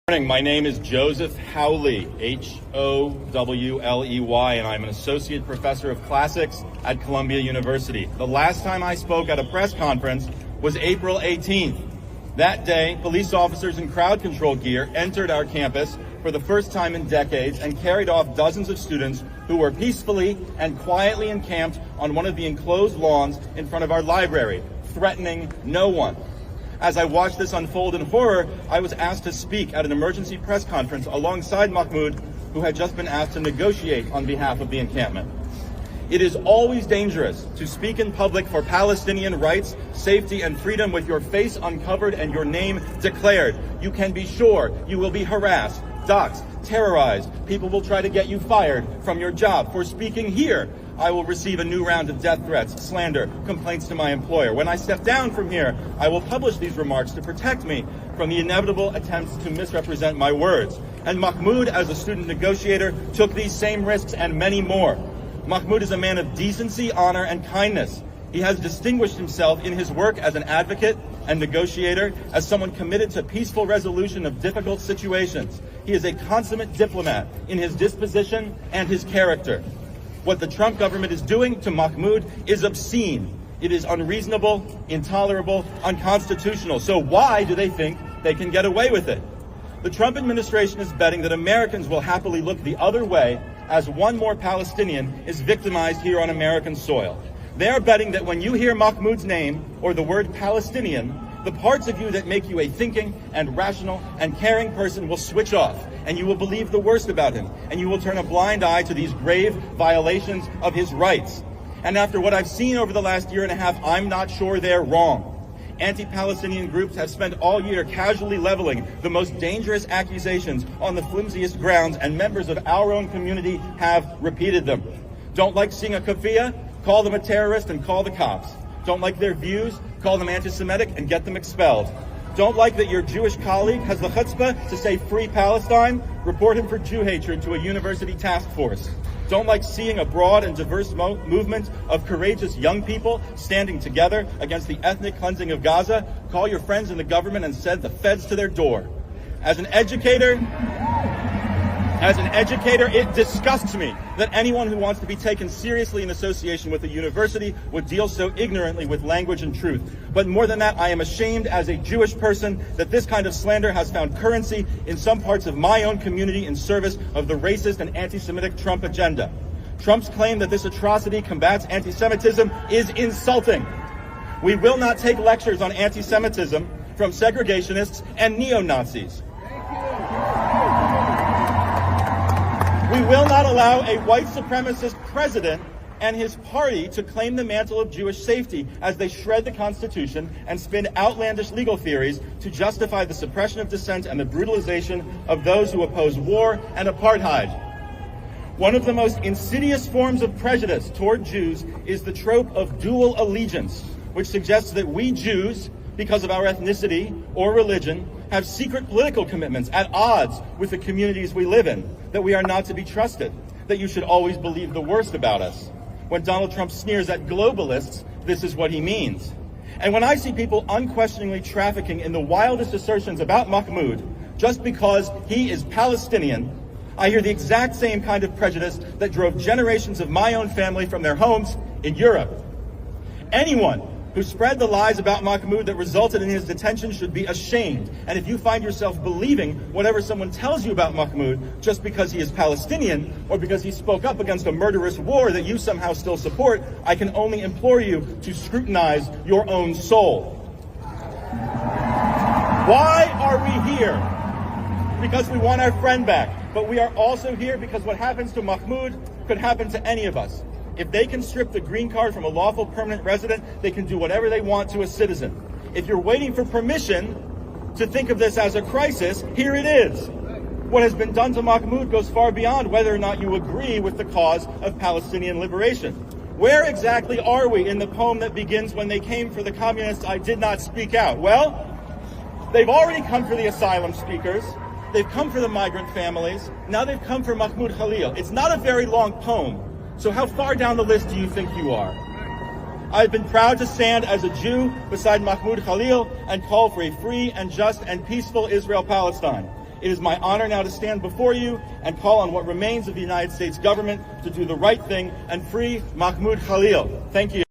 Good morning. My name is Joseph Howley, Howley, and I'm an associate professor of classics at Columbia University. The last time I spoke at a press conference was April 18th. That day, police officers in crowd control gear entered our campus for the first time in decades and carried off dozens of students who were peacefully and quietly encamped on one of the enclosed lawns in front of our library, threatening no one. As I watched this unfold in horror, I was asked to speak at an emergency press conference alongside Mahmoud, who had just been asked to negotiate on behalf of the encampment. It is always dangerous to speak in public for Palestinian rights, safety, and freedom with your face uncovered and your name declared. You can be sure you will be harassed, doxxed, terrorized. People will try to get you fired from your job. For speaking here, I will receive a new round of death threats, slander, complaints to my employer. When I step down from here, I will publish these remarks to protect me from the inevitable attempts to misrepresent my words. And Mahmoud, as a student negotiator, took these same risks and many more. Mahmoud is a man of decency, honor, and kindness. He has distinguished himself in his work as an advocate and negotiator, as someone committed to peaceful resolution of difficult situations. He is a consummate diplomat in his disposition and his character. What the Trump government is doing to Mahmoud is obscene. It is unreasonable, intolerable, unconstitutional. So why do they think they can get away with it? The Trump administration is betting that Americans will happily look the other way as one more Palestinian is victimized here on American soil. They are betting that when you hear Mahmoud's name or the word Palestinian, the parts of you that make you a thinking and rational and caring person will switch off, and you will believe the worst about him, and you will turn a blind eye to these grave violations of his rights. And after what I've seen over the last year and a half, I'm not sure they're wrong. Anti-Palestinian groups have spent all year casually leveling the most dangerous accusations on the flimsiest grounds, and members of our own community have repeated them. Don't like seeing a kafia? Call them a terrorist and call the cops. Don't like their views? Call them anti-Semitic and get them expelled. Don't like that your Jewish colleague has the chutzpah to say free Palestine? Report him for Jew hatred to a university task force. Don't like seeing a broad and diverse movement of courageous young people standing together against the ethnic cleansing of Gaza? Call your friends in the government and send the feds to their door. As an educator, it disgusts me that anyone who wants to be taken seriously in association with a university would deal so ignorantly with language and truth. But more than that, I am ashamed as a Jewish person that this kind of slander has found currency in some parts of my own community in service of the racist and anti-Semitic Trump agenda. Trump's claim that this atrocity combats anti-Semitism is insulting. We will not take lectures on anti-Semitism from segregationists and neo-Nazis. We will not allow a white supremacist president and his party to claim the mantle of Jewish safety as they shred the Constitution and spin outlandish legal theories to justify the suppression of dissent and the brutalization of those who oppose war and apartheid. One of the most insidious forms of prejudice toward Jews is the trope of dual allegiance, which suggests that we Jews, because of our ethnicity or religion, have secret political commitments at odds with the communities we live in, that we are not to be trusted, that you should always believe the worst about us. When Donald Trump sneers at globalists, this is what he means. And when I see people unquestioningly trafficking in the wildest assertions about Mahmoud just because he is Palestinian, I hear the exact same kind of prejudice that drove generations of my own family from their homes in Europe. Anyone who spread the lies about Mahmoud that resulted in his detention should be ashamed. And if you find yourself believing whatever someone tells you about Mahmoud just because he is Palestinian or because he spoke up against a murderous war that you somehow still support, I can only implore you to scrutinize your own soul. Why are we here? Because we want our friend back. But we are also here because what happens to Mahmoud could happen to any of us. If they can strip the green card from a lawful permanent resident, they can do whatever they want to a citizen. If you're waiting for permission to think of this as a crisis, here it is. What has been done to Mahmoud goes far beyond whether or not you agree with the cause of Palestinian liberation. Where exactly are we in the poem that begins, "When they came for the communists, I did not speak out"? Well, they've already come for the asylum seekers. They've come for the migrant families. Now they've come for Mahmoud Khalil. It's not a very long poem. So how far down the list do you think you are? I've been proud to stand as a Jew beside Mahmoud Khalil and call for a free and just and peaceful Israel-Palestine. It is my honor now to stand before you and call on what remains of the United States government to do the right thing and free Mahmoud Khalil. Thank you.